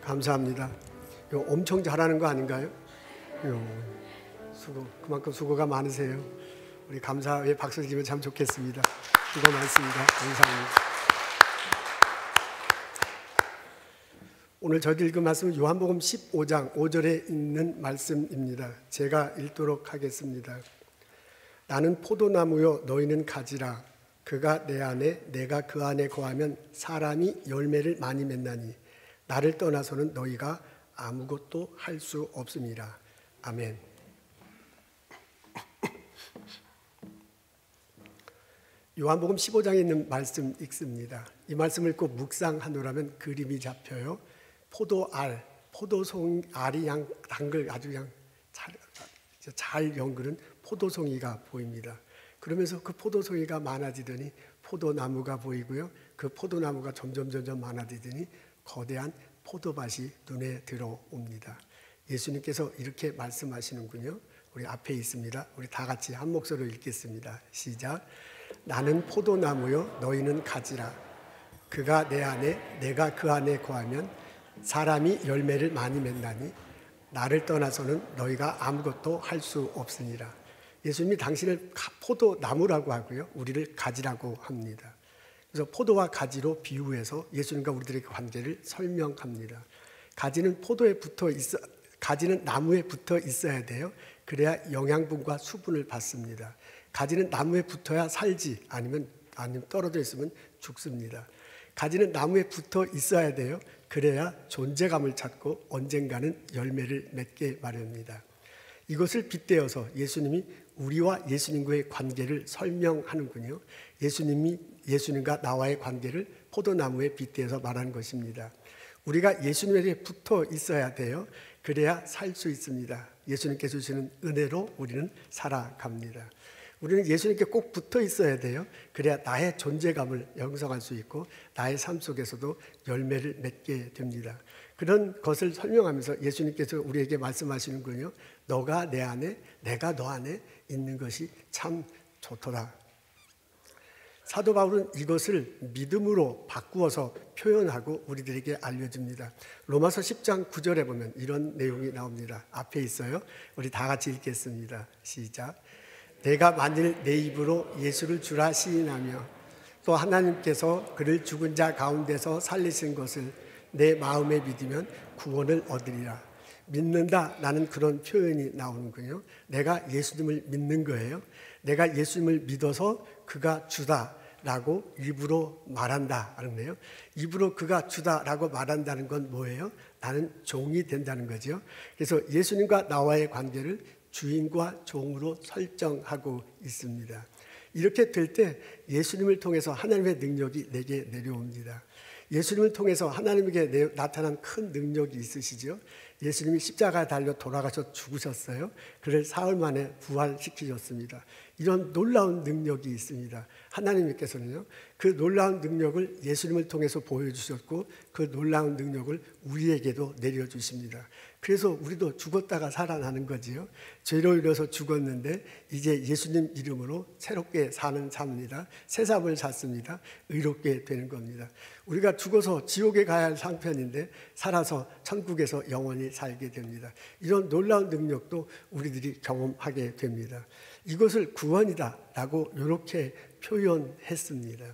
감사합니다. 이거 엄청 잘하는 거 아닌가요? 그만큼 수고가 많으세요. 우리 감사에 박수 드리면 참 좋겠습니다. 수고 많습니다. 감사합니다. 오늘 저희들 읽은 말씀은 요한복음 15장 5절에 있는 말씀입니다. 제가 읽도록 하겠습니다. 나는 포도나무요 너희는 가지라. 그가 내 안에 내가 그 안에 거하면 사람이 열매를 많이 맺나니 나를 떠나서는 너희가 아무것도 할 수 없음이라. 아멘. 요한복음 15장에 있는 말씀 읽습니다. 이 말씀을 읽고 묵상하노라면 그림이 잡혀요. 포도알, 포도송 알이 당글 아주 잘 연그른 포도송이가 보입니다. 그러면서 그 포도송이가 많아지더니 포도나무가 보이고요. 그 포도나무가 점점 많아지더니 거대한 포도밭이 눈에 들어옵니다. 예수님께서 이렇게 말씀하시는군요. 우리 앞에 있습니다. 우리 다 같이 한 목소리로 읽겠습니다. 시작. 나는 포도나무요 너희는 가지라. 그가 내 안에 내가 그 안에 거하면 사람이 열매를 많이 맺나니 나를 떠나서는 너희가 아무것도 할 수 없으니라. 예수님이 당신을 포도나무라고 하고요. 우리를 가지라고 합니다. 그래서 포도와 가지로 비유해서 예수님과 우리들의 관계를 설명합니다. 가지는 가지는 나무에 붙어 있어야 돼요. 그래야 영양분과 수분을 받습니다. 가지는 나무에 붙어야 살지 아니면 떨어져 있으면 죽습니다. 가지는 나무에 붙어 있어야 돼요. 그래야 존재감을 찾고 언젠가는 열매를 맺게 마련입니다. 이것을 빗대어서 예수님이 우리와 예수님과의 관계를 설명하는군요. 예수님과 나와의 관계를 포도나무에 빗대어서 말하는 것입니다. 우리가 예수님에게 붙어 있어야 돼요. 그래야 살 수 있습니다. 예수님께서 주시는 은혜로 우리는 살아갑니다. 우리는 예수님께 꼭 붙어 있어야 돼요. 그래야 나의 존재감을 형성할 수 있고 나의 삶 속에서도 열매를 맺게 됩니다. 그런 것을 설명하면서 예수님께서 우리에게 말씀하시는군요. 너가 내 안에 내가 너 안에 있는 것이 참 좋더라. 사도 바울은 이것을 믿음으로 바꾸어서 표현하고 우리들에게 알려줍니다. 로마서 10장 9절에 보면 이런 내용이 나옵니다. 앞에 있어요. 우리 다 같이 읽겠습니다. 시작. 내가 만일 내 입으로 예수를 주라 시인하며 또 하나님께서 그를 죽은 자 가운데서 살리신 것을 내 마음에 믿으면 구원을 얻으리라. 믿는다 라는 그런 표현이 나오는군요. 내가 예수님을 믿는 거예요. 내가 예수님을 믿어서 그가 주다라고 입으로 말한다 하는데요. 입으로 그가 주다라고 말한다는 건 뭐예요? 나는 종이 된다는 거죠. 그래서 예수님과 나와의 관계를 주인과 종으로 설정하고 있습니다. 이렇게 될 때 예수님을 통해서 하나님의 능력이 내게 내려옵니다. 예수님을 통해서 하나님에게 나타난 큰 능력이 있으시죠. 예수님이 십자가에 달려 돌아가셔 죽으셨어요. 그를 사흘 만에 부활시키셨습니다. 이런 놀라운 능력이 있습니다. 하나님께서는요, 그 놀라운 능력을 예수님을 통해서 보여주셨고 그 놀라운 능력을 우리에게도 내려주십니다. 그래서 우리도 죽었다가 살아나는 거지요. 죄로 인해서 죽었는데 이제 예수님 이름으로 새롭게 사는 삶입니다. 새 삶을 샀습니다. 의롭게 되는 겁니다. 우리가 죽어서 지옥에 가야 할 상편인데 살아서 천국에서 영원히 살게 됩니다. 이런 놀라운 능력도 우리들이 경험하게 됩니다. 이것을 구원이다라고 이렇게 표현했습니다.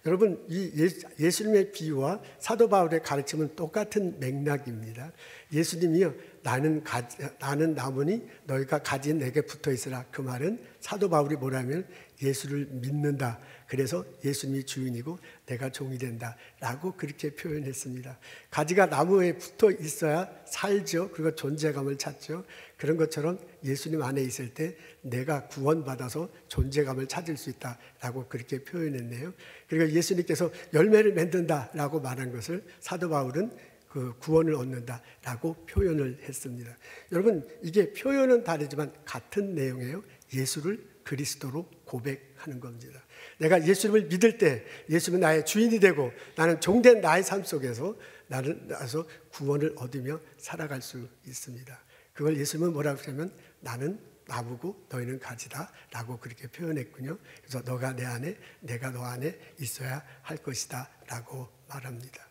여러분, 이 예수님의 비유와 사도 바울의 가르침은 똑같은 맥락입니다. 예수님이요, 나는 나무니 너희가 가지 내게 붙어 있으라. 그 말은 사도 바울이 뭐라면 예수를 믿는다. 그래서 예수님이 주인이고 내가 종이 된다 라고 그렇게 표현했습니다. 가지가 나무에 붙어 있어야 살죠. 그리고 존재감을 찾죠. 그런 것처럼 예수님 안에 있을 때 내가 구원받아서 존재감을 찾을 수 있다라고 그렇게 표현했네요. 그리고 예수님께서 열매를 맺는다라고 말한 것을 사도 바울은 그 구원을 얻는다라고 표현을 했습니다. 여러분, 이게 표현은 다르지만 같은 내용이에요. 예수를 그리스도로 고백하는 겁니다. 내가 예수님을 믿을 때 예수님은 나의 주인이 되고 나는 종된 나의 삶 속에서 나서 구원을 얻으며 살아갈 수 있습니다. 그걸 예수님은 뭐라고 하냐면 나는 나무고 너희는 가지다 라고 그렇게 표현했군요. 그래서 너가 내 안에 내가 너 안에 있어야 할 것이다 라고 말합니다.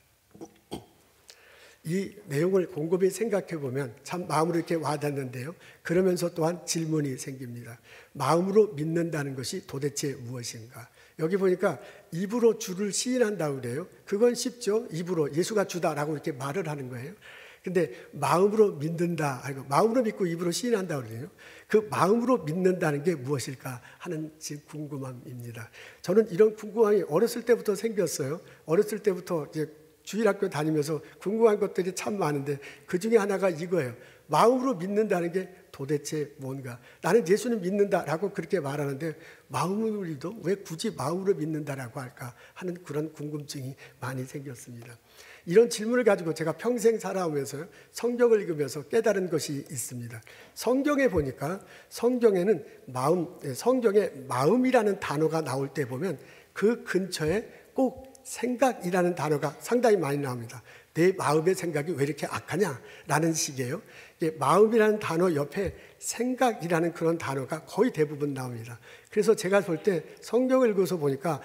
이 내용을 곰곰이 생각해 보면 참 마음으로 이렇게 와닿는데요. 그러면서 또한 질문이 생깁니다. 마음으로 믿는다는 것이 도대체 무엇인가? 여기 보니까 입으로 주를 시인한다고 그래요. 그건 쉽죠. 입으로 예수가 주다라고 이렇게 말을 하는 거예요. 근데 마음으로 믿는다, 마음으로 믿고 입으로 시인한다고 그래요. 그 마음으로 믿는다는 게 무엇일까 하는 궁금함입니다. 저는 이런 궁금함이 어렸을 때부터 생겼어요. 어렸을 때부터 이제 주일학교 다니면서 궁금한 것들이 참 많은데 그 중에 하나가 이거예요. 마음으로 믿는다는 게 도대체 뭔가? 나는 예수는 믿는다라고 그렇게 말하는데 마음으로도 왜 굳이 마음으로 믿는다라고 할까 하는 그런 궁금증이 많이 생겼습니다. 이런 질문을 가지고 제가 평생 살아오면서 성경을 읽으면서 깨달은 것이 있습니다. 성경에 보니까 성경에는 성경에 마음이라는 단어가 나올 때 보면 그 근처에 꼭 생각이라는 단어가 상당히 많이 나옵니다. 내 마음의 생각이 왜 이렇게 악하냐라는 식이에요. 마음이라는 단어 옆에 생각이라는 그런 단어가 거의 대부분 나옵니다. 그래서 제가 볼 때 성경을 읽어서 보니까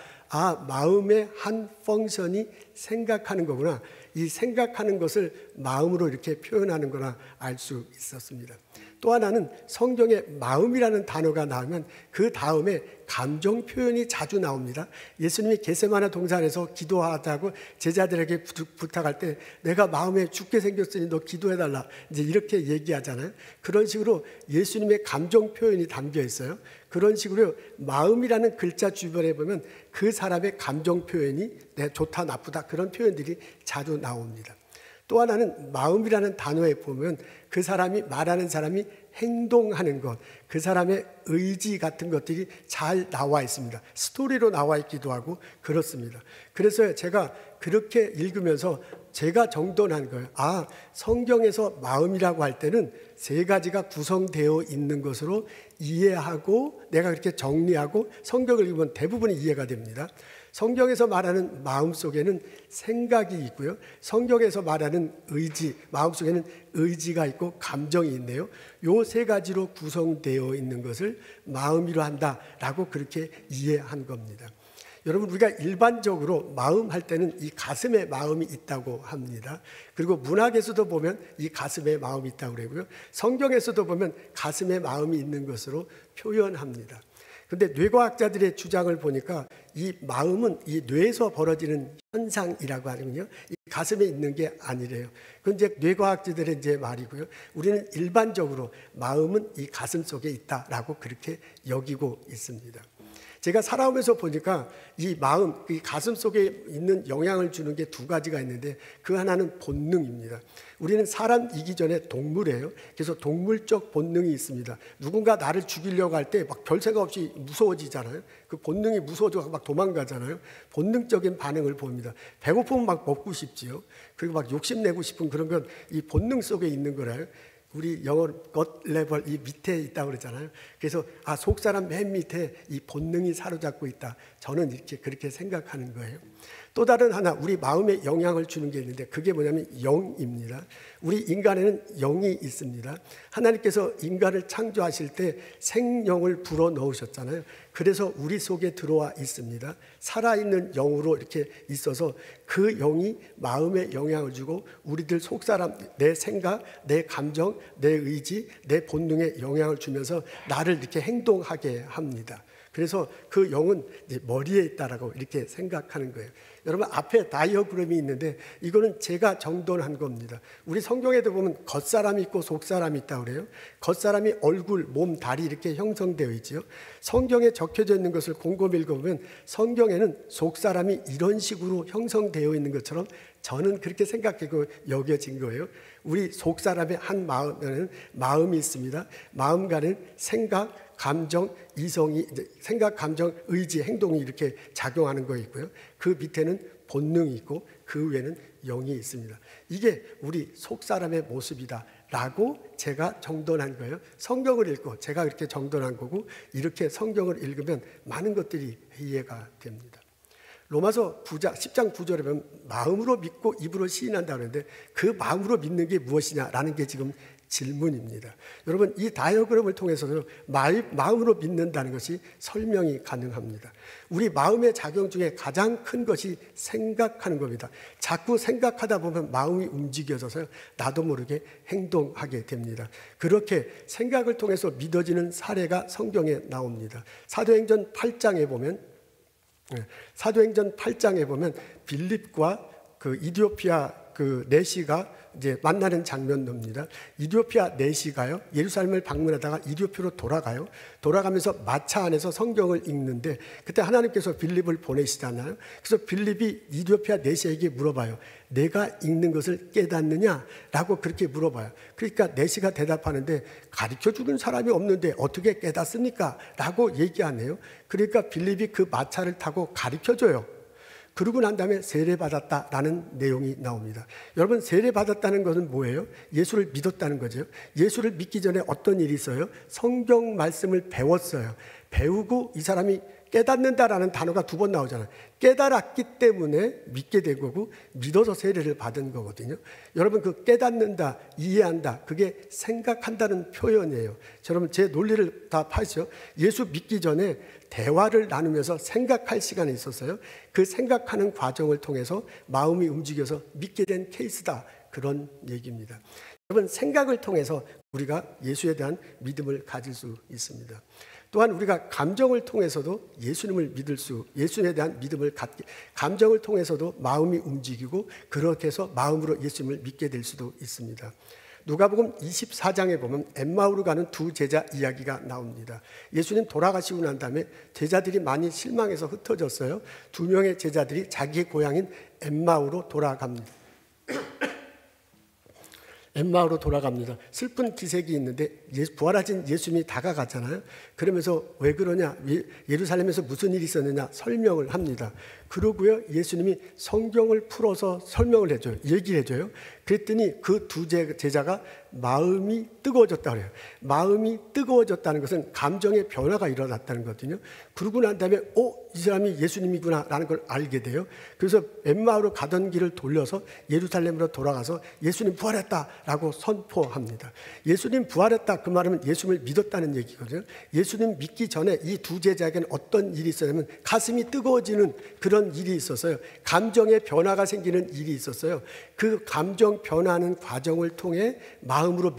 마음의 한 펑션이 생각하는 거구나. 이 생각하는 것을 마음으로 이렇게 표현하는 거나 알 수 있었습니다. 또 하나는 성경에 마음이라는 단어가 나오면 그 다음에 감정 표현이 자주 나옵니다. 예수님이 겟세마네 동산에서 기도하자고 제자들에게 부탁할 때 내가 마음에 죽게 생겼으니 너 기도해달라 이제 이렇게 얘기하잖아요. 그런 식으로 예수님의 감정 표현이 담겨 있어요. 그런 식으로 마음이라는 글자 주변에 보면 그 사람의 감정 표현이 좋다 나쁘다 그런 표현들이 자주 나옵니다. 또 하나는 마음이라는 단어에 보면 그 사람이 말하는 사람이 행동하는 것, 그 사람의 의지 같은 것들이 잘 나와 있습니다. 스토리로 나와 있기도 하고 그렇습니다. 그래서 제가 그렇게 읽으면서 제가 정돈한 거예요. 성경에서 마음이라고 할 때는 세 가지가 구성되어 있는 것으로 이해하고 내가 그렇게 정리하고 성경을 읽으면 대부분이 이해가 됩니다. 성경에서 말하는 마음 속에는 생각이 있고요. 성경에서 말하는 의지, 마음 속에는 의지가 있고 감정이 있네요. 요 세 가지로 구성되어 있는 것을 마음이라 한다라고 그렇게 이해한 겁니다. 여러분 우리가 일반적으로 마음 할 때는 이 가슴에 마음이 있다고 합니다. 그리고 문학에서도 보면 이 가슴에 마음이 있다고 그러고요. 성경에서도 보면 가슴에 마음이 있는 것으로 표현합니다. 그런데 뇌과학자들의 주장을 보니까 이 마음은 이 뇌에서 벌어지는 현상이라고 하는군요. 이 가슴에 있는 게 아니래요. 그건 이제 뇌과학자들의 이제 말이고요. 우리는 일반적으로 마음은 이 가슴 속에 있다라고 그렇게 여기고 있습니다. 제가 살아오면서 보니까 이 마음, 이 가슴 속에 있는 영향을 주는 게 두 가지가 있는데 그 하나는 본능입니다. 우리는 사람이기 전에 동물이에요. 그래서 동물적 본능이 있습니다. 누군가 나를 죽이려고 할 때 막 별 생각 없이 무서워지잖아요. 그 본능이 무서워져서 막 도망가잖아요. 본능적인 반응을 봅니다. 배고프면 막 먹고 싶지요. 그리고 막 욕심내고 싶은 그런 건 이 본능 속에 있는 거라요. 우리 영어 것 레벨 이 밑에 있다고 그러잖아요. 그래서 속사람 맨 밑에 이 본능이 사로잡고 있다. 저는 이렇게 그렇게 생각하는 거예요. 또 다른 하나 우리 마음에 영향을 주는 게 있는데 그게 뭐냐면 영입니다. 우리 인간에는 영이 있습니다. 하나님께서 인간을 창조하실 때 생명을 불어넣으셨잖아요. 그래서 우리 속에 들어와 있습니다. 살아있는 영으로 이렇게 있어서 그 영이 마음에 영향을 주고 우리들 속사람, 내 생각, 내 감정, 내 의지, 내 본능에 영향을 주면서 나를 이렇게 행동하게 합니다. 그래서 그 영은 이제 머리에 있다라고 이렇게 생각하는 거예요. 여러분 앞에 다이어그램이 있는데 이거는 제가 정돈한 겁니다. 우리 성경에도 보면 겉사람이 있고 속사람이 있다고 그래요. 겉사람이 얼굴, 몸, 다리 이렇게 형성되어 있죠. 성경에 적혀져 있는 것을 곰곰이 읽어보면 성경에는 속사람이 이런 식으로 형성되어 있는 것처럼 저는 그렇게 생각하고 여겨진 거예요. 우리 속사람의 한 마음에는 마음이 있습니다. 마음과는 생각, 감정, 이성이 생각, 감정, 의지, 행동이 이렇게 작용하는 거 있고요. 그 밑에는 본능이 있고 그 위에는 영이 있습니다. 이게 우리 속사람의 모습이다라고 제가 정돈한 거예요. 성경을 읽고 제가 이렇게 정돈한 거고 이렇게 성경을 읽으면 많은 것들이 이해가 됩니다. 로마서 10장 9절에 보면 마음으로 믿고 입으로 시인한다 그러는데 그 마음으로 믿는 게 무엇이냐라는 게 지금 질문입니다. 여러분, 이 다이어그램을 통해서도 마음으로 믿는다는 것이 설명이 가능합니다. 우리 마음의 작용 중에 가장 큰 것이 생각하는 겁니다. 자꾸 생각하다 보면 마음이 움직여져서 나도 모르게 행동하게 됩니다. 그렇게 생각을 통해서 믿어지는 사례가 성경에 나옵니다. 사도행전 8장에 보면 빌립과 그 이디오피아 그 내시가 이제 만나는 장면입니다. 이디오피아 내시가요, 예루살렘을 방문하다가 이디오피아로 돌아가면서 마차 안에서 성경을 읽는데 그때 하나님께서 빌립을 보내시잖아요. 그래서 빌립이 이디오피아 내시에게 물어봐요. 내가 읽는 것을 깨닫느냐? 라고 그렇게 물어봐요. 그러니까 내시가 대답하는데 가르쳐주는 사람이 없는데 어떻게 깨닫습니까? 라고 얘기하네요. 그러니까 빌립이 그 마차를 타고 가르쳐줘요. 그러고 난 다음에 세례받았다라는 내용이 나옵니다. 여러분, 세례받았다는 것은 뭐예요? 예수를 믿었다는 거죠. 예수를 믿기 전에 어떤 일이 있어요? 성경 말씀을 배웠어요. 배우고 이 사람이 깨닫는다라는 단어가 2번 나오잖아요. 깨달았기 때문에 믿게 된 거고 믿어서 세례를 받은 거거든요. 여러분, 그 깨닫는다, 이해한다, 그게 생각한다는 표현이에요. 여러분, 제 논리를 다 파시죠. 예수 믿기 전에 대화를 나누면서 생각할 시간이 있었어요. 그 생각하는 과정을 통해서 마음이 움직여서 믿게 된 케이스다, 그런 얘기입니다. 여러분, 생각을 통해서 우리가 예수에 대한 믿음을 가질 수 있습니다. 또한 우리가 감정을 통해서도 예수님에 대한 믿음을 갖게, 감정을 통해서도 마음이 움직이고 그렇게 해서 마음으로 예수님을 믿게 될 수도 있습니다. 누가복음 24장에 보면 엠마오로 가는 2 제자 이야기가 나옵니다. 예수님 돌아가시고 난 다음에 제자들이 많이 실망해서 흩어졌어요. 2명의 제자들이 자기의 고향인 엠마오로 돌아갑니다. 슬픈 기색이 있는데 부활하신 예수님이 다가가잖아요. 그러면서 왜 그러냐, 예루살렘에서 무슨 일이 있었느냐 설명을 합니다. 그러고요, 예수님이 성경을 풀어서 설명을 해줘요. 얘기를 해줘요. 그랬더니 그 2 제자가 마음이 뜨거워졌다고 해요. 마음이 뜨거워졌다는 것은 감정의 변화가 일어났다는 거거든요. 그러고 난 다음에 이 사람이 예수님이구나 라는 걸 알게 돼요. 그래서 엠마오로 가던 길을 돌려서 예루살렘으로 돌아가서 예수님 부활했다라고 선포합니다. 예수님 부활했다, 그 말은 예수님을 믿었다는 얘기거든요. 예수님 믿기 전에 이 2 제자에게는 어떤 일이 있었냐면 가슴이 뜨거워지는 그런 일이 있었어요. 감정의 변화가 생기는 일이 있었어요. 그 감정 변화하는 과정을 통해 마음으로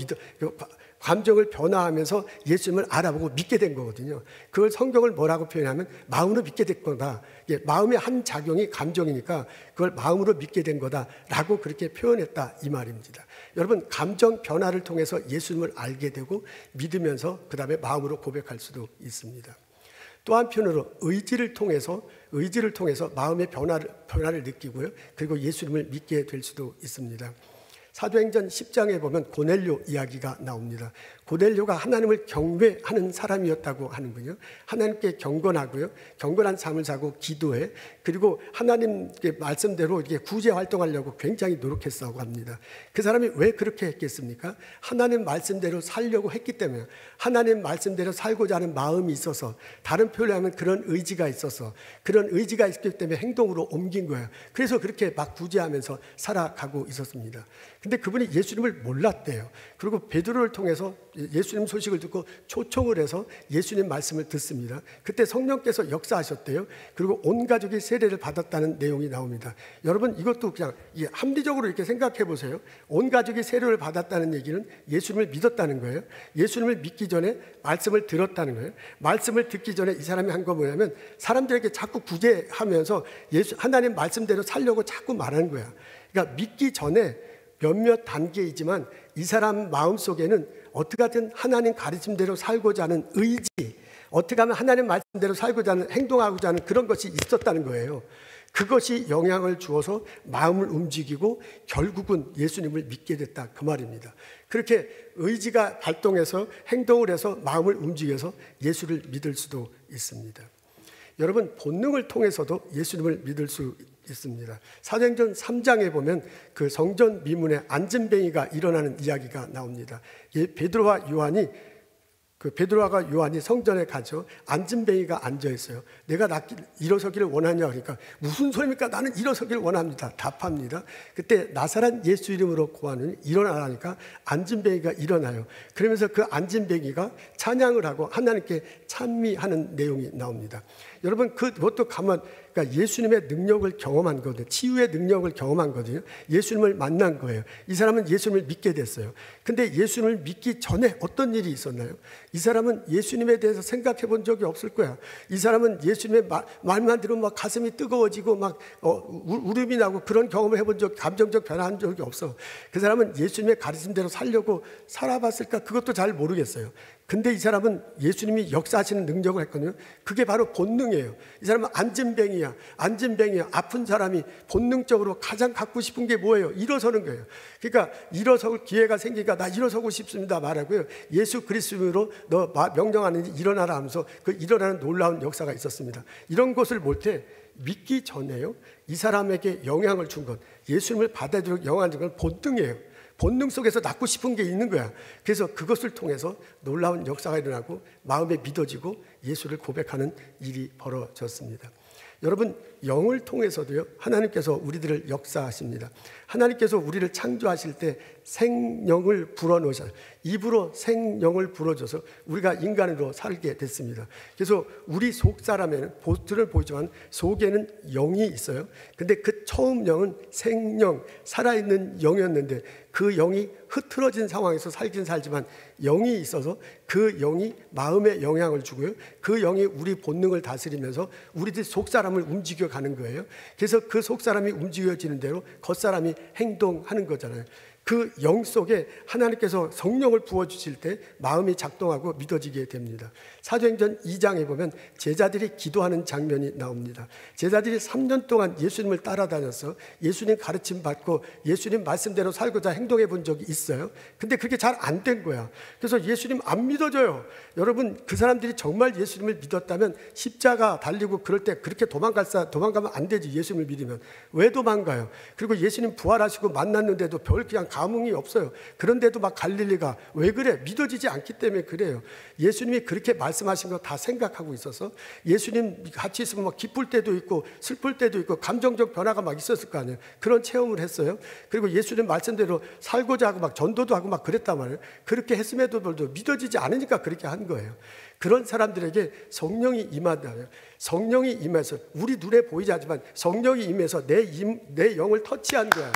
감정을 변화하면서 예수님을 알아보고 믿게 된 거거든요. 그걸 성경을 뭐라고 표현하면 마음으로 믿게 된 거다. 마음의 한 작용이 감정이니까 그걸 마음으로 믿게 된 거다라고 그렇게 표현했다, 이 말입니다. 여러분, 감정 변화를 통해서 예수님을 알게 되고 믿으면서 그 다음에 마음으로 고백할 수도 있습니다. 또 한편으로 의지를 통해서 마음의 변화를 느끼고요. 그리고 예수님을 믿게 될 수도 있습니다. 사도행전 10장에 보면 고넬료 이야기가 나옵니다. 고넬료가 하나님을 경배하는 사람이었다고 하는군요. 하나님께 경건하고요, 경건한 삶을 사고 기도해, 그리고 하나님의 말씀대로 이렇게 구제 활동하려고 굉장히 노력했다고 합니다. 그 사람이 왜 그렇게 했겠습니까? 하나님 말씀대로 살려고 했기 때문에, 하나님 말씀대로 살고자 하는 마음이 있어서, 다른 표현을 하면 그런 의지가 있어서, 그런 의지가 있기 때문에 행동으로 옮긴 거예요. 그래서 그렇게 막 구제하면서 살아가고 있었습니다. 근데 그분이 예수님을 몰랐대요. 그리고 베드로를 통해서 예수님 소식을 듣고 초청을 해서 예수님 말씀을 듣습니다. 그때 성령께서 역사하셨대요. 그리고 온 가족이 세례를 받았다는 내용이 나옵니다. 여러분, 이것도 그냥 합리적으로 이렇게 생각해 보세요. 온 가족이 세례를 받았다는 얘기는 예수님을 믿었다는 거예요. 예수님을 믿기 전에 말씀을 들었다는 거예요. 말씀을 듣기 전에 이 사람이 한 거 뭐냐면 사람들에게 자꾸 구제하면서 하나님 말씀대로 살려고 자꾸 말하는 거야. 그러니까 믿기 전에 몇몇 단계이지만 이 사람 마음속에는 어떻게 하든 하나님 가르침대로 살고자 하는 의지, 어떻게 하면 하나님 말씀대로 살고자 하는, 행동하고자 하는 그런 것이 있었다는 거예요. 그것이 영향을 주어서 마음을 움직이고 결국은 예수님을 믿게 됐다, 그 말입니다. 그렇게 의지가 발동해서 행동을 해서 마음을 움직여서 예수를 믿을 수도 있습니다. 여러분, 본능을 통해서도 예수님을 믿을 수 있습니다. 사도행전 3장에 보면 그 성전 미문에 안전뱅이가 일어나는 이야기가 나옵니다. 베드로와 요한이 그 베드로와 요한이 성전에 가죠. 앉은뱅이가 앉아 있어요. 내가 일어서기를 원하냐 그러니까 무슨 소리입니까? 나는 일어서기를 원합니다. 답합니다. 그때 나사렛 예수 이름으로 고하는 일어나라니까 앉은뱅이가 일어나요. 그러면서 그 앉은뱅이가 찬양을 하고 하나님께 찬미하는 내용이 나옵니다. 여러분 그것도 그러니까 예수님의 능력을 경험한 거거든요. 치유의 능력을 경험한 거거든요. 예수님을 만난 거예요. 이 사람은 예수님을 믿게 됐어요. 근데 예수님을 믿기 전에 어떤 일이 있었나요? 이 사람은 예수님에 대해서 생각해 본 적이 없을 거야. 이 사람은 예수님의 말만 들으면 막 가슴이 뜨거워지고 막 울음이 나고 그런 경험을 해본 적, 감정적 변화한 적이 없어. 그 사람은 예수님의 가르침대로 살려고 살아봤을까? 그것도 잘 모르겠어요. 근데 이 사람은 예수님이 역사하시는 능력을 했거든요. 그게 바로 본능이에요. 이 사람은 앉은뱅이야. 아픈 사람이 본능적으로 가장 갖고 싶은 게 뭐예요? 일어서는 거예요. 그러니까 일어설 기회가 생기니까 나 일어서고 싶습니다 말하고요. 예수 그리스도로 너 명령하는지 일어나라 하면서 그 일어나는 놀라운 역사가 있었습니다. 이런 것을 볼 때 믿기 전에요. 이 사람에게 영향을 준 것, 예수님을 받아들이고 영향을 준 건 본능이에요. 본능 속에서 낳고 싶은 게 있는 거야. 그래서 그것을 통해서 놀라운 역사가 일어나고 마음에 믿어지고 예수를 고백하는 일이 벌어졌습니다. 여러분 영을 통해서도요 하나님께서 우리들을 역사하십니다. 하나님께서 우리를 창조하실 때 생명을 불어넣으셔서 입으로 생명을 불어줘서 우리가 인간으로 살게 됐습니다. 그래서 우리 속 사람에는 보트를 보이지만 속에는 영이 있어요. 근데 그 처음 영은 생명, 살아있는 영이었는데 그 영이 흐트러진 상황에서 살긴 살지만 영이 있어서 그 영이 마음에 영향을 주고요. 그 영이 우리 본능을 다스리면서 우리들 속 사람을 움직여 가는 거예요. 그래서 그 속 사람이 움직여지는 대로 겉 사람이 행동하는 거잖아요. 그 영 속에 하나님께서 성령을 부어주실 때 마음이 작동하고 믿어지게 됩니다. 사도행전 2장에 보면 제자들이 기도하는 장면이 나옵니다. 제자들이 3년 동안 예수님을 따라다녀서 예수님 가르침 받고 예수님 말씀대로 살고자 행동해 본 적이 있어요. 근데 그게 잘 안 된 거야. 그래서 예수님 안 믿어져요. 여러분 그 사람들이 정말 예수님을 믿었다면 십자가 달리고 그럴 때 그렇게 도망가면 안 되지. 예수님을 믿으면 왜 도망가요? 그리고 예수님 부활하시고 만났는데도 별 그냥 감흥이 없어요. 그런데도 막 갈릴리가 왜 그래? 믿어지지 않기 때문에 그래요. 예수님이 그렇게 말씀하신 거 다 생각하고 있어서 예수님 같이 있으면 막 기쁠 때도 있고 슬플 때도 있고 감정적 변화가 막 있었을 거 아니에요. 그런 체험을 했어요. 그리고 예수님 말씀대로 살고자 하고 막 전도도 하고 막 그랬단 말이에요. 그렇게 했음에도 불구하고 믿어지지 않으니까 그렇게 한 거예요. 그런 사람들에게 성령이 임한다면 성령이 임해서 우리 눈에 보이지 않지만 성령이 임해서 내 영을 터치한 거야.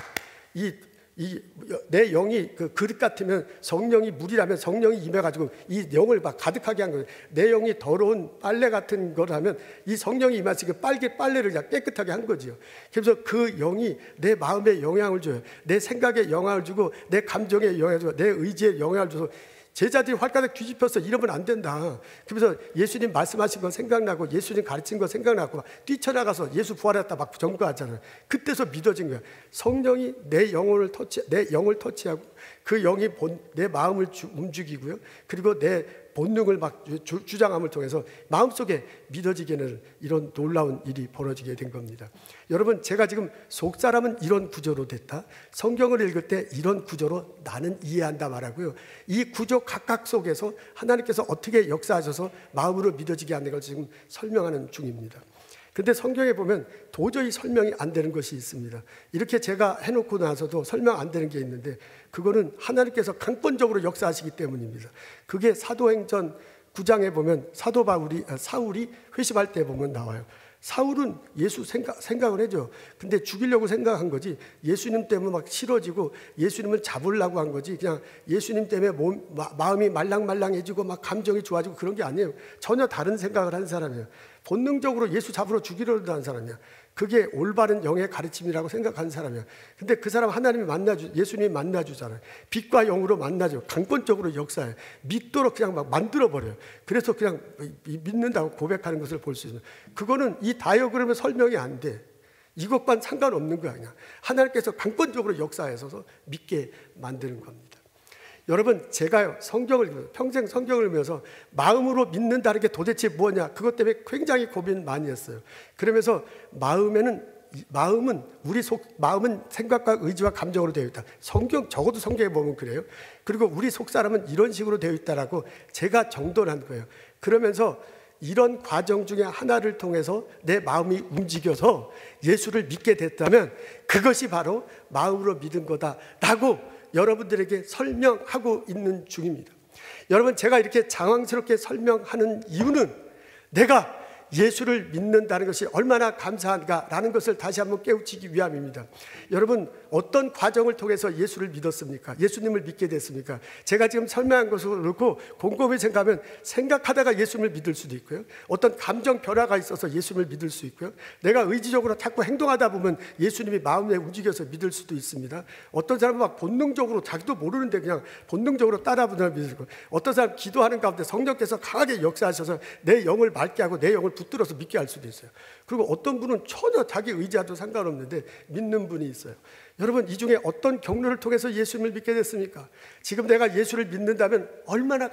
내 영이 그 그릇 같으면 성령이 물이라면 성령이 임해가지고 이 영을 막 가득하게 한 거예요. 내 영이 더러운 빨래 같은 거라면 이 성령이 임해서 그 빨래를 그냥 깨끗하게 한 거지요. 그래서 그 영이 내 마음에 영향을 줘요. 내 생각에 영향을 주고 내 감정에 영향을 주고 내 의지에 영향을 줘서 제자들이 활가닥 뒤집혀서 이러면 안 된다. 그래서 예수님 말씀하신 거 생각나고 예수님 가르친 거 생각나고 막 뛰쳐나가서 예수 부활했다 막 전거하잖아요. 그때서 믿어진 거야. 성령이 내 영을 터치하고 그 영이 내 마음을 움직이고요. 그리고 내 본능을 막 주장함을 통해서 마음속에 믿어지게는 이런 놀라운 일이 벌어지게 된 겁니다. 여러분 제가 지금 속 사람은 이런 구조로 됐다. 성경을 읽을 때 이런 구조로 나는 이해한다 말하고요. 이 구조 각각 속에서 하나님께서 어떻게 역사하셔서 마음으로 믿어지게 하는 걸 지금 설명하는 중입니다. 근데 성경에 보면 도저히 설명이 안 되는 것이 있습니다. 이렇게 제가 해놓고 나서도 설명 안 되는 게 있는데 그거는 하나님께서 강권적으로 역사하시기 때문입니다. 그게 사도행전 9장에 보면 사울이 회심할 때 보면 나와요. 사울은 예수 생각을 해죠. 근데 죽이려고 생각한 거지 예수님 때문에 막 싫어지고 예수님을 잡으려고 한 거지 그냥 예수님 때문에 마음이 말랑말랑해지고 막 감정이 좋아지고 그런 게 아니에요. 전혀 다른 생각을 한 사람이에요. 본능적으로 예수 잡으러 죽이려고 하는 사람이야. 그게 올바른 영의 가르침이라고 생각하는 사람이야. 근데 그 사람 예수님이 만나주잖아요. 빛과 영으로 만나죠. 강권적으로 역사해. 믿도록 그냥 막 만들어버려요. 그래서 그냥 믿는다고 고백하는 것을 볼 수 있어요. 그거는 이 다이어그램의 설명이 안 돼. 이것과는 상관없는 거야. 그냥 하나님께서 강권적으로 역사해서 믿게 만드는 겁니다. 여러분 제가요 평생 성경을 읽으면서 마음으로 믿는다는 게 도대체 뭐냐 그것 때문에 굉장히 고민 많이 했어요. 그러면서 마음에는 마음은 마음은 생각과 의지와 감정으로 되어 있다. 적어도 성경에 보면 그래요. 그리고 우리 속사람은 이런 식으로 되어 있다라고 제가 정돈한 거예요. 그러면서 이런 과정 중에 하나를 통해서 내 마음이 움직여서 예수를 믿게 됐다면 그것이 바로 마음으로 믿은 거다라고 여러분들에게 설명하고 있는 중입니다. 여러분, 제가 이렇게 장황스럽게 설명하는 이유는 내가 예수를 믿는다는 것이 얼마나 감사한가라는 것을 다시 한번 깨우치기 위함입니다. 여러분, 어떤 과정을 통해서 예수를 믿었습니까? 예수님을 믿게 됐습니까? 제가 지금 설명한 것으로 그렇고 곰곰이 생각하면 생각하다가 예수님을 믿을 수도 있고요. 어떤 감정 변화가 있어서 예수님을 믿을 수 있고요. 내가 의지적으로 자꾸 행동하다 보면 예수님이 마음에 움직여서 믿을 수도 있습니다. 어떤 사람은 막 본능적으로 자기도 모르는데 그냥 본능적으로 따라 부르는 믿고, 어떤 사람 기도하는 가운데 성령께서 강하게 역사하셔서 내 영을 맑게 하고 내 영을 붙들어서 믿게 할 수도 있어요. 그리고 어떤 분은 전혀 자기 의지와도 상관없는데 믿는 분이 있어요. 여러분, 이 중에 어떤 경로를 통해서 예수님을 믿게 됐습니까? 지금 내가 예수를 믿는다면 얼마나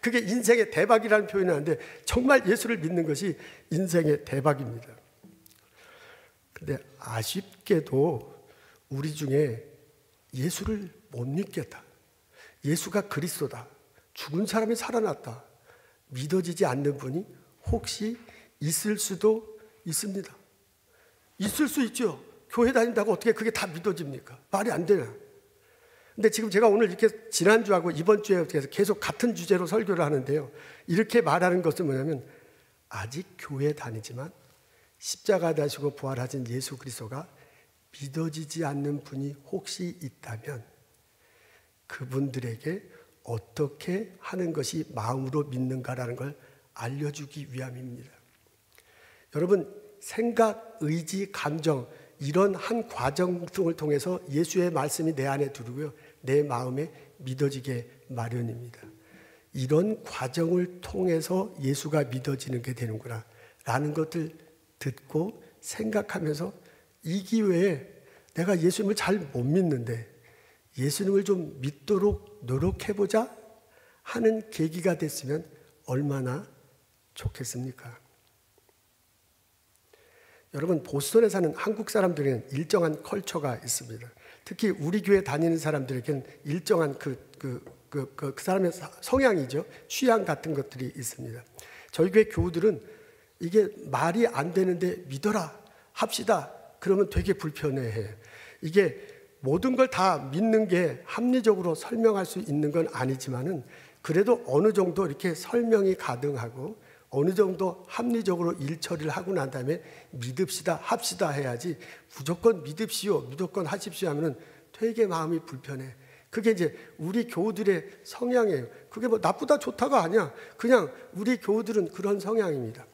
그게 인생의 대박이라는 표현을 하는데 정말 예수를 믿는 것이 인생의 대박입니다. 근데 아쉽게도 우리 중에 예수를 못 믿겠다, 예수가 그리스도다, 죽은 사람이 살아났다 믿어지지 않는 분이 혹시 있을 수도 있습니다. 있을 수 있죠. 교회 다닌다고 어떻게 그게 다 믿어집니까? 말이 안 되나. 근데 지금 제가 오늘 이렇게 지난주하고 이번 주에 계속 같은 주제로 설교를 하는데요, 이렇게 말하는 것은 뭐냐면 아직 교회 다니지만 십자가 다시고 부활하신 예수 그리스도가 믿어지지 않는 분이 혹시 있다면 그분들에게 어떻게 하는 것이 마음으로 믿는가라는 걸 알려주기 위함입니다. 여러분, 생각, 의지, 감정 이런 한 과정 등을 통해서 예수의 말씀이 내 안에 들어오고요, 내 마음에 믿어지게 마련입니다. 이런 과정을 통해서 예수가 믿어지는 게 되는구나 라는 것을 듣고 생각하면서 이 기회에 내가 예수님을 잘 못 믿는데 예수님을 좀 믿도록 노력해보자 하는 계기가 됐으면 얼마나 좋겠습니까? 여러분, 보스턴에 사는 한국 사람들에게는 일정한 컬처가 있습니다. 특히 우리 교회 다니는 사람들에게는 일정한 그 사람의 성향이죠. 취향 같은 것들이 있습니다. 저희 교회 교우들은 이게 말이 안 되는데 믿어라, 합시다 그러면 되게 불편해해요. 이게 모든 걸 다 믿는 게 합리적으로 설명할 수 있는 건 아니지만은 그래도 어느 정도 이렇게 설명이 가능하고 어느 정도 합리적으로 일처리를 하고 난 다음에 믿읍시다, 합시다 해야지 무조건 믿읍시오, 무조건 하십시오 하면은 되게 마음이 불편해. 그게 이제 우리 교우들의 성향이에요. 그게 뭐 나쁘다 좋다가 아니야. 그냥 우리 교우들은 그런 성향입니다.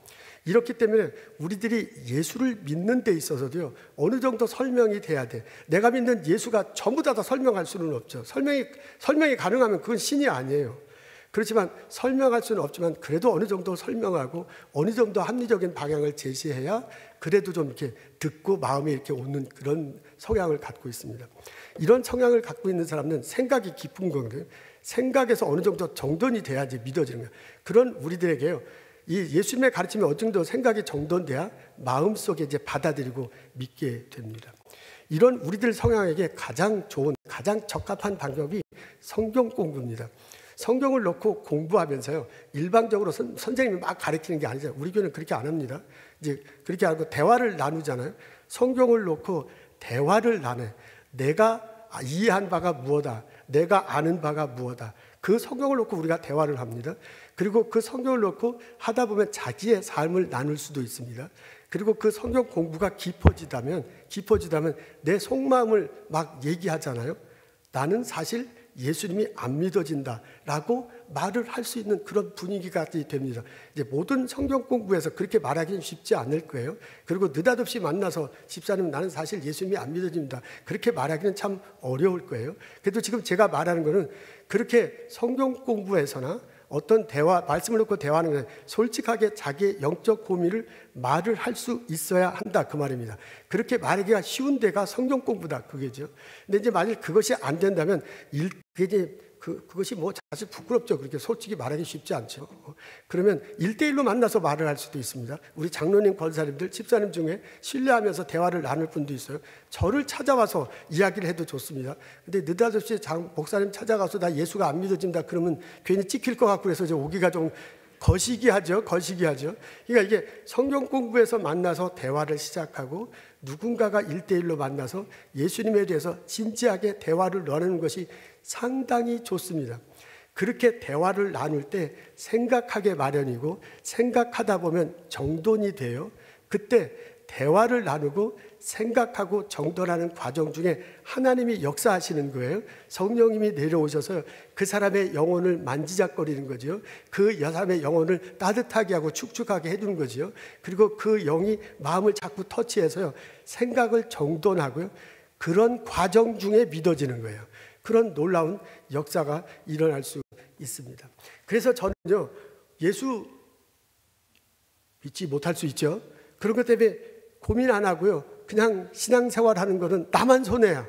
이렇기 때문에 우리들이 예수를 믿는 데 있어서도요, 어느 정도 설명이 돼야 돼. 내가 믿는 예수가 전부 다 설명할 수는 없죠. 설명이 가능하면 그건 신이 아니에요. 그렇지만 설명할 수는 없지만 그래도 어느 정도 설명하고 어느 정도 합리적인 방향을 제시해야 그래도 좀 이렇게 듣고 마음이 이렇게 오는 그런 성향을 갖고 있습니다. 이런 성향을 갖고 있는 사람은 생각이 깊은 건데 생각에서 어느 정도 정돈이 돼야지 믿어지는 거예요. 그런 우리들에게요, 이 예수님의 가르침이 어느 정도 생각이 정돈돼야 마음속에 이제 받아들이고 믿게 됩니다. 이런 우리들 성향에게 가장 좋은, 가장 적합한 방법이 성경 공부입니다. 성경을 놓고 공부하면서요, 일방적으로 선생님이 막 가르치는 게 아니잖아요. 우리 교회는 그렇게 안 합니다. 이제 그렇게 하고 대화를 나누잖아요. 성경을 놓고 대화를 나눠. 내가 이해한 바가 무엇이다, 내가 아는 바가 무엇이다, 그 성경을 놓고 우리가 대화를 합니다. 그리고 그 성경을 놓고 하다 보면 자기의 삶을 나눌 수도 있습니다. 그리고 그 성경 공부가 깊어지다면 내 속마음을 막 얘기하잖아요. 나는 사실 예수님이 안 믿어진다라고 말을 할 수 있는 그런 분위기가 됩니다. 이제 모든 성경 공부에서 그렇게 말하기는 쉽지 않을 거예요. 그리고 느닷없이 만나서 집사님 나는 사실 예수님이 안 믿어집니다, 그렇게 말하기는 참 어려울 거예요. 그래도 지금 제가 말하는 거는 그렇게 성경 공부에서나 어떤 대화, 말씀을 놓고 대화하는 건 솔직하게 자기의 영적 고민을 말을 할 수 있어야 한다, 그 말입니다. 그렇게 말하기가 쉬운 데가 성경 공부다, 그게죠. 근데 이제 만일 그것이 안 된다면 그것이 뭐 사실 부끄럽죠. 그렇게 솔직히 말하기 쉽지 않죠. 그러면 1대1로 만나서 말을 할 수도 있습니다. 우리 장로님, 권사님들, 집사님 중에 신뢰하면서 대화를 나눌 분도 있어요. 저를 찾아와서 이야기를 해도 좋습니다. 근데 느닷없이 목사님 찾아가서 나 예수가 안 믿어진다 그러면 괜히 찍힐 것 같고 그래서 오기가 좀 거시기하죠. 그러니까 이게 성경 공부에서 만나서 대화를 시작하고 누군가가 1대1로 만나서 예수님에 대해서 진지하게 대화를 나누는 것이 상당히 좋습니다. 그렇게 대화를 나눌 때 생각하게 마련이고 생각하다 보면 정돈이 돼요. 그때 대화를 나누고 생각하고 정돈하는 과정 중에 하나님이 역사하시는 거예요. 성령님이 내려오셔서 그 사람의 영혼을 만지작거리는 거죠. 그 사람의 영혼을 따뜻하게 하고 축축하게 해주는 거죠. 그리고 그 영이 마음을 자꾸 터치해서요, 생각을 정돈하고요, 그런 과정 중에 믿어지는 거예요. 그런 놀라운 역사가 일어날 수 있습니다. 그래서 저는요, 예수 믿지 못할 수 있죠. 그런 것 때문에 고민 안 하고요, 그냥 신앙생활 하는 거는 나만 손해야.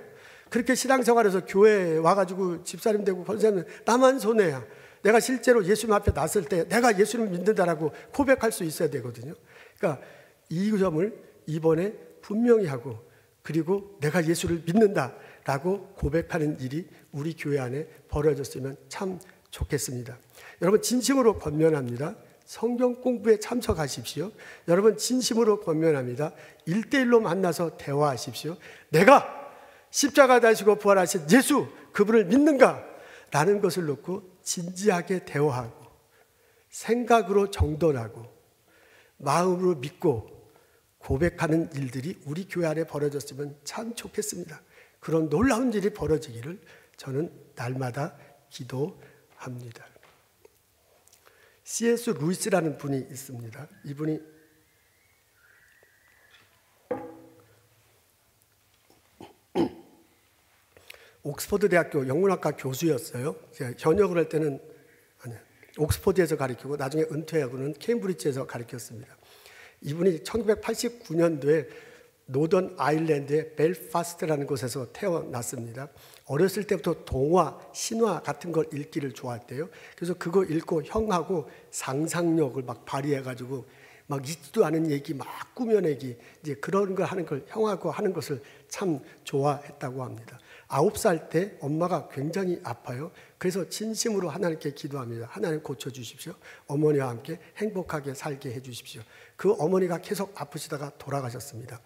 그렇게 신앙생활에서 교회에 와가지고 집사님 되고 권사님 나만 손해야. 내가 실제로 예수님 앞에 났을 때 내가 예수님을 믿는다라고 고백할 수 있어야 되거든요. 그러니까 이 점을 이번에 분명히 하고, 그리고 내가 예수를 믿는다라고 고백하는 일이 우리 교회 안에 벌어졌으면 참 좋겠습니다. 여러분, 진심으로 권면합니다. 성경 공부에 참석하십시오. 여러분, 진심으로 권면합니다. 1대1로 만나서 대화하십시오. 내가 십자가 다시고 부활하신 예수, 그분을 믿는가? 라는 것을 놓고 진지하게 대화하고, 생각으로 정돈하고, 마음으로 믿고 고백하는 일들이 우리 교회 안에 벌어졌으면 참 좋겠습니다. 그런 놀라운 일이 벌어지기를 저는 날마다 기도합니다. C.S. 루이스라는 분이 있습니다. 이분이 옥스퍼드 대학교 영문학과 교수였어요. 현역을 할 때는 옥스퍼드에서 가르치고 나중에 은퇴하고는 케임브리지에서 가르쳤습니다. 이분이 1989년도에 노던 아일랜드의 벨파스트라는 곳에서 태어났습니다. 어렸을 때부터 동화, 신화 같은 걸 읽기를 좋아했대요. 그래서 그거 읽고 형하고 상상력을 막 발휘해가지고 막 있지도 않은 얘기 막 꾸며내기, 이제 그런 걸 하는 걸 형하고 하는 것을 참 좋아했다고 합니다. 9살 때 엄마가 굉장히 아파요. 그래서 진심으로 하나님께 기도합니다. 하나님 고쳐주십시오. 어머니와 함께 행복하게 살게 해주십시오. 그 어머니가 계속 아프시다가 돌아가셨습니다.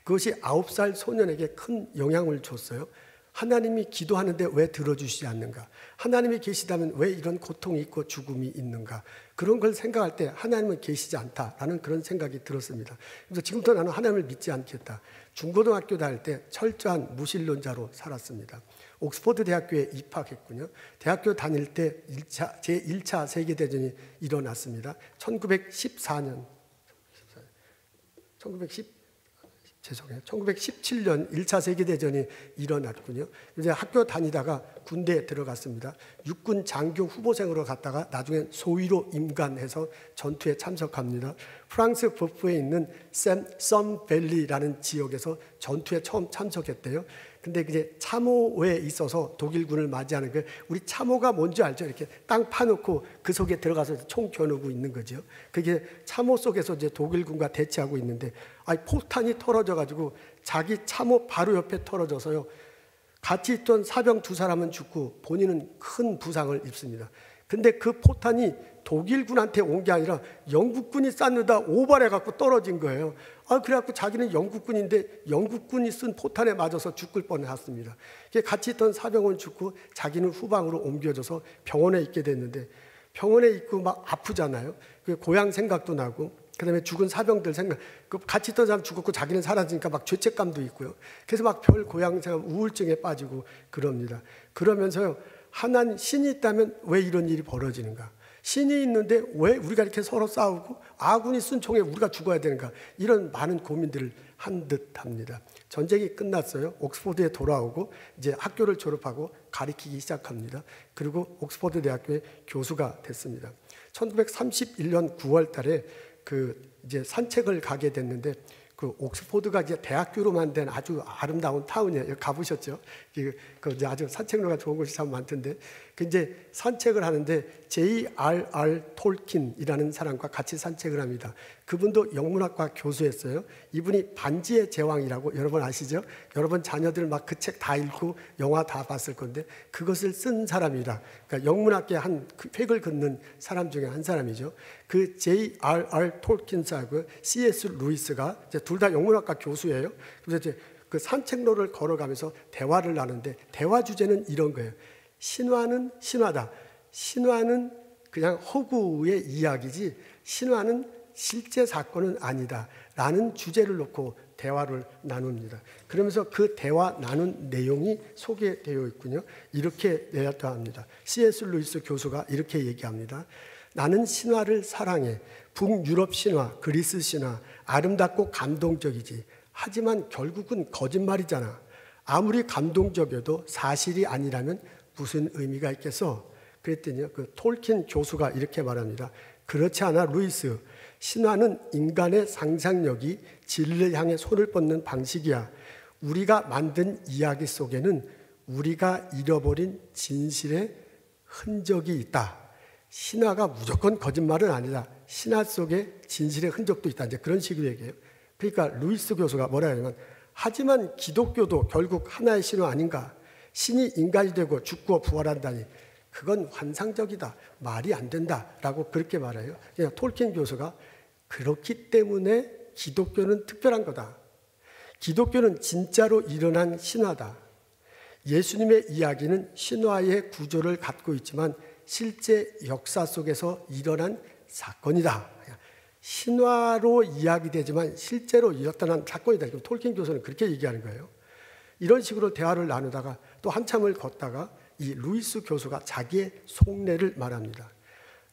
그것이 9살 소년에게 큰 영향을 줬어요. 하나님이 기도하는데 왜 들어주시지 않는가? 하나님이 계시다면 왜 이런 고통이 있고 죽음이 있는가? 그런 걸 생각할 때 하나님은 계시지 않다라는 그런 생각이 들었습니다. 그래서 지금도 나는 하나님을 믿지 않겠다. 중고등학교 다닐 때 철저한 무신론자로 살았습니다. 옥스퍼드 대학교에 입학했군요. 대학교 다닐 때 제1차 세계대전이 일어났습니다. 1917년 1차 세계대전이 일어났군요. 이제 학교 다니다가 군대에 들어갔습니다. 육군 장교 후보생으로 갔다가 나중에 소위로 임관해서 전투에 참석합니다. 프랑스 북부에 있는 썸밸리라는 지역에서 전투에 처음 참석했대요. 근데 이제 참호에 있어서 독일군을 맞이하는 게, 우리 참호가 뭔지 알죠? 이렇게 땅 파놓고 그 속에 들어가서 총 겨누고 있는 거죠. 그게 참호 속에서 이제 독일군과 대치하고 있는데, 폭탄이 떨어져가지고 자기 참호 바로 옆에 떨어져서요, 같이 있던 사병 2사람은 죽고 본인은 큰 부상을 입습니다. 근데 그 포탄이 독일군한테 온 게 아니라 영국군이 쐈느다 오발해갖고 떨어진 거예요. 그래갖고 자기는 영국군인데 영국군이 쓴 포탄에 맞아서 죽을 뻔했습니다. 같이 있던 사병은 죽고 자기는 후방으로 옮겨져서 병원에 있게 됐는데, 병원에 있고 막 아프잖아요. 고향 생각도 나고, 그 다음에 죽은 사병들 생각, 같이 있던 사람 죽었고 자기는 사라지니까 막 죄책감도 있고요. 그래서 막 별 고향 생각, 우울증에 빠지고 그럽니다. 그러면서요, 하나님, 신이 있다면 왜 이런 일이 벌어지는가? 신이 있는데 왜 우리가 이렇게 서로 싸우고 아군이 쓴 총에 우리가 죽어야 되는가? 이런 많은 고민들을 한 듯합니다. 전쟁이 끝났어요. 옥스퍼드에 돌아오고 이제 학교를 졸업하고 가르치기 시작합니다. 그리고 옥스퍼드 대학교의 교수가 됐습니다. 1931년 9월 달에 이제 산책을 가게 됐는데, 그 옥스포드가 이제 대학교로 만든 아주 아름다운 타운이에요. 여기 가보셨죠? 그 이제 아주 산책로가 좋은 곳이 참 많던데, 그 이제 산책을 하는데 J.R.R. 톨킨이라는 사람과 같이 산책을 합니다. 그분도 영문학과 교수였어요. 이분이 반지의 제왕이라고 여러분 아시죠? 여러분 자녀들 막 그 책 다 읽고 영화 다 봤을 건데 그것을 쓴 사람이라. 그러니까 영문학계 한 획을 긋는 사람 중에 한 사람이죠. 그 J.R.R. 톨킨하고 C.S. 루이스가 둘 다 영문학과 교수예요. 그래서 이제 그 산책로를 걸어가면서 대화를 나누는데 대화 주제는 이런 거예요. 신화는 신화다. 신화는 그냥 허구의 이야기지 신화는 실제 사건은 아니다 라는 주제를 놓고 대화를 나눕니다. 그러면서 그 대화 나눈 내용이 소개되어 있군요. 이렇게 내야합니다. C.S. 루이스 교수가 이렇게 얘기합니다. 나는 신화를 사랑해. 북유럽 신화, 그리스 신화 아름답고 감동적이지. 하지만 결국은 거짓말이잖아. 아무리 감동적이어도 사실이 아니라면 무슨 의미가 있겠어? 그랬더니 그 톨킨 교수가 이렇게 말합니다. 그렇지 않아 루이스. 신화는 인간의 상상력이 진리를 향해 손을 뻗는 방식이야. 우리가 만든 이야기 속에는 우리가 잃어버린 진실의 흔적이 있다. 신화가 무조건 거짓말은 아니다. 신화 속에 진실의 흔적도 있다. 이제 그런 식으로 얘기해요. 그러니까 루이스 교수가 뭐라 하냐면 하지만 기독교도 결국 하나의 신화 아닌가? 신이 인간이 되고 죽고 부활한다니 그건 환상적이다. 말이 안 된다라고 그렇게 말해요. 그냥 톨킨 교수가 그렇기 때문에 기독교는 특별한 거다. 기독교는 진짜로 일어난 신화다. 예수님의 이야기는 신화의 구조를 갖고 있지만 실제 역사 속에서 일어난 사건이다. 신화로 이야기되지만 실제로 일어난 사건이다. 톨킨 교수는 그렇게 얘기하는 거예요. 이런 식으로 대화를 나누다가 또 한참을 걷다가 이 루이스 교수가 자기의 속내를 말합니다.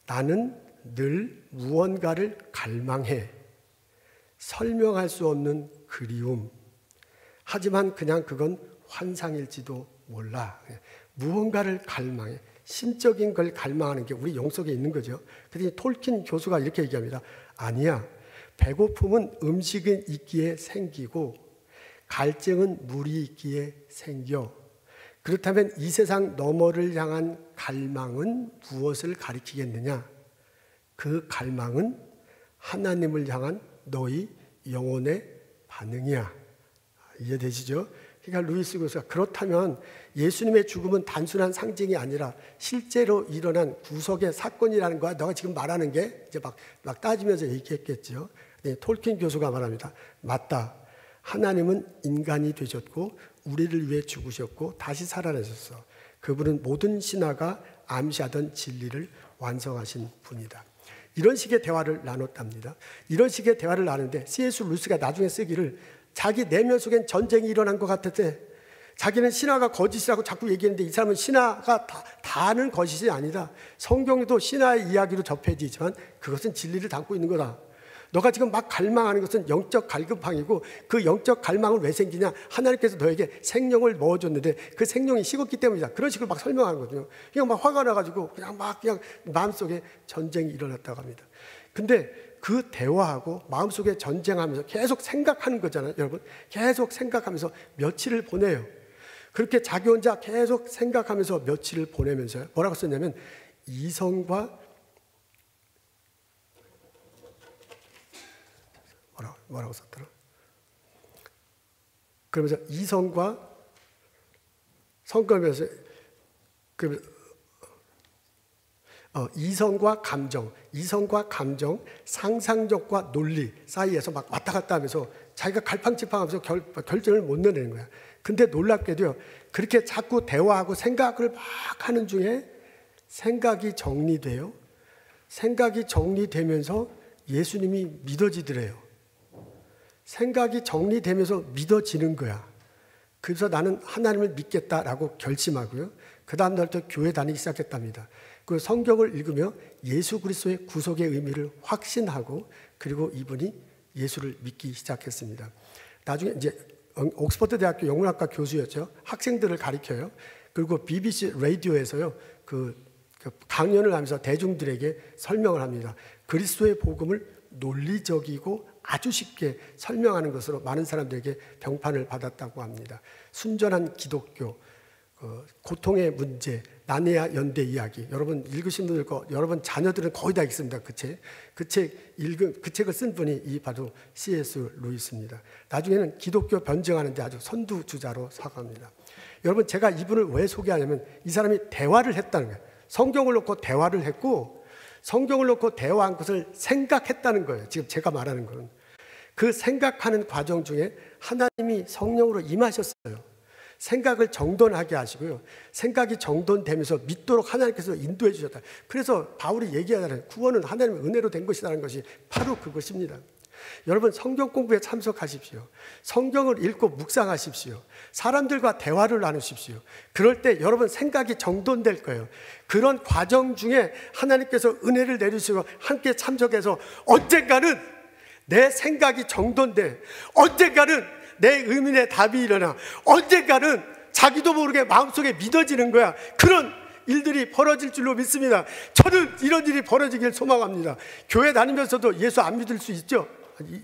나는 늘 무언가를 갈망해. 설명할 수 없는 그리움. 하지만 그냥 그건 환상일지도 몰라. 무언가를 갈망해. 심적인 걸 갈망하는 게 우리 영속에 있는 거죠. 그랬더니 톨킨 교수가 이렇게 얘기합니다. 아니야. 배고픔은 음식이 있기에 생기고 갈증은 물이 있기에 생겨. 그렇다면 이 세상 너머를 향한 갈망은 무엇을 가리키겠느냐? 그 갈망은 하나님을 향한 너희 영혼의 반응이야. 이해되시죠? 그러니까 루이스 교수가 그렇다면 예수님의 죽음은 단순한 상징이 아니라 실제로 일어난 구속의 사건이라는 거야. 너가 지금 말하는 게 이제 막 따지면서 얘기했겠죠. 네, 톨킨 교수가 말합니다. 맞다. 하나님은 인간이 되셨고 우리를 위해 죽으셨고 다시 살아나셨어. 그분은 모든 신화가 암시하던 진리를 완성하신 분이다. 이런 식의 대화를 나눴답니다. 이런 식의 대화를 나누는데 C.S. 루이스가 나중에 쓰기를 자기 내면 속엔 전쟁이 일어난 것 같았대. 자기는 신화가 거짓이라고 자꾸 얘기했는데 이 사람은 신화가 다는 거짓이 아니다. 성경에도 신화의 이야기로 접해지지만 그것은 진리를 담고 있는 거다. 너가 지금 막 갈망하는 것은 영적 갈급함이고 그 영적 갈망은 왜 생기냐? 하나님께서 너에게 생명을 넣어줬는데 그 생명이 식었기 때문이다. 그런 식으로 막 설명하는 거거든요. 그냥 막 화가 나가지고 그냥 마음속에 전쟁이 일어났다고 합니다. 근데 그 대화하고 마음속에 전쟁하면서 계속 생각하는 거잖아요. 여러분 계속 생각하면서 며칠을 보내요. 그렇게 자기 혼자 계속 생각하면서 며칠을 보내면서 뭐라고 썼냐면 이성과 뭐라고 썼더라? 그러면서 이성과 성경에서 이성과 감정, 상상력과 논리 사이에서 막 왔다 갔다 하면서 자기가 갈팡질팡하면서 결정을 못 내리는 거야. 근데 놀랍게도요, 그렇게 자꾸 대화하고 생각을 막 하는 중에 생각이 정리돼요. 생각이 정리되면서 예수님이 믿어지더래요. 생각이 정리되면서 믿어지는 거야. 그래서 나는 하나님을 믿겠다라고 결심하고요. 그 다음 날부터 교회 다니기 시작했답니다. 그 성경을 읽으며 예수 그리스도의 구속의 의미를 확신하고 그리고 이분이 예수를 믿기 시작했습니다. 나중에 이제 옥스퍼드 대학교 영문학과 교수였죠. 학생들을 가르쳐요. 그리고 BBC 라디오에서요. 그 강연을 하면서 대중들에게 설명을 합니다. 그리스도의 복음을 논리적이고 아주 쉽게 설명하는 것으로 많은 사람들에게 평판을 받았다고 합니다. 순전한 기독교, 고통의 문제, 나네아 연대 이야기. 여러분 읽으신 분들, 여러분 자녀들은 거의 다 읽습니다. 그 책을 쓴 분이 바로 C.S. 루이스입니다. 나중에는 기독교 변증하는데 아주 선두주자로 사과합니다. 여러분, 제가 이분을 왜 소개하냐면 이 사람이 대화를 했다는 거예요. 성경을 놓고 대화를 했고, 성경을 놓고 대화한 것을 생각했다는 거예요. 지금 제가 말하는 거는. 그 생각하는 과정 중에 하나님이 성령으로 임하셨어요. 생각을 정돈하게 하시고요. 생각이 정돈되면서 믿도록 하나님께서 인도해 주셨다. 그래서 바울이 얘기하잖아요. 구원은 하나님의 은혜로 된 것이라는 것이 바로 그것입니다. 여러분, 성경 공부에 참석하십시오. 성경을 읽고 묵상하십시오. 사람들과 대화를 나누십시오. 그럴 때 여러분 생각이 정돈될 거예요. 그런 과정 중에 하나님께서 은혜를 내주시고 함께 참석해서 언젠가는 내 생각이 정돈돼, 언젠가는 내 의문의 답이 일어나, 언젠가는 자기도 모르게 마음속에 믿어지는 거야. 그런 일들이 벌어질 줄로 믿습니다. 저는 이런 일이 벌어지길 소망합니다. 교회 다니면서도 예수 안 믿을 수 있죠?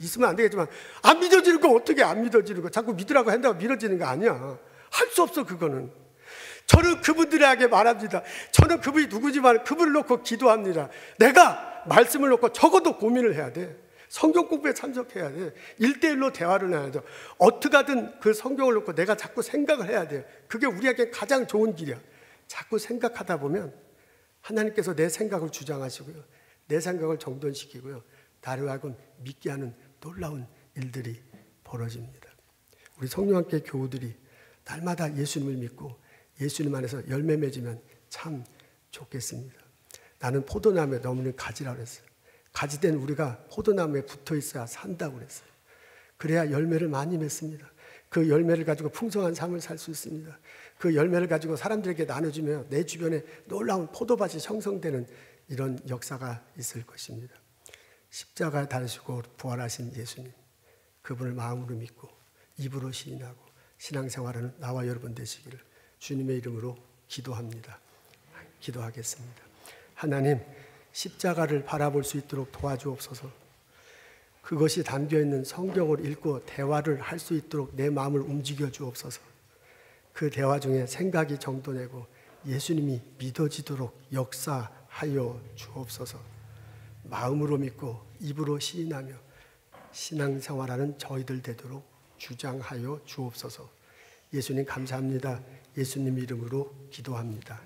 있으면 안 되겠지만, 안 믿어지는 거 어떻게 안 믿어지는 거, 자꾸 믿으라고 한다고 믿어지는 거 아니야. 할 수 없어. 그거는. 저는 그분들에게 말합니다. 저는 그분이 누구지만 그분을 놓고 기도합니다. 내가 말씀을 놓고 적어도 고민을 해야 돼. 성경 공부에 참석해야 돼. 1대1로 대화를 해야 돼. 어떻게 하든 그 성경을 놓고 내가 자꾸 생각을 해야 돼요. 그게 우리에게 가장 좋은 길이야. 자꾸 생각하다 보면 하나님께서 내 생각을 주장하시고요, 내 생각을 정돈시키고요, 나를 하여금 믿게 하는 놀라운 일들이 벌어집니다. 우리 성령학교 교우들이 날마다 예수님을 믿고 예수님 안에서 열매 맺으면 참 좋겠습니다. 나는 포도나무에 너무는 가지라고 그랬어요. 가지된 우리가 포도나무에 붙어 있어야 산다고 그랬어요. 그래야 열매를 많이 맺습니다. 그 열매를 가지고 풍성한 삶을 살 수 있습니다. 그 열매를 가지고 사람들에게 나눠주면 내 주변에 놀라운 포도밭이 형성되는 이런 역사가 있을 것입니다. 십자가에 달리시고 부활하신 예수님, 그분을 마음으로 믿고 입으로 시인하고 신앙생활하는 나와 여러분 되시기를 주님의 이름으로 기도합니다. 기도하겠습니다. 하나님, 십자가를 바라볼 수 있도록 도와주옵소서. 그것이 담겨있는 성경을 읽고 대화를 할 수 있도록 내 마음을 움직여 주옵소서. 그 대화 중에 생각이 정돈되고 예수님이 믿어지도록 역사하여 주옵소서. 마음으로 믿고 입으로 시인하며 신앙생활하는 저희들 되도록 주장하여 주옵소서. 예수님 감사합니다. 예수님 이름으로 기도합니다.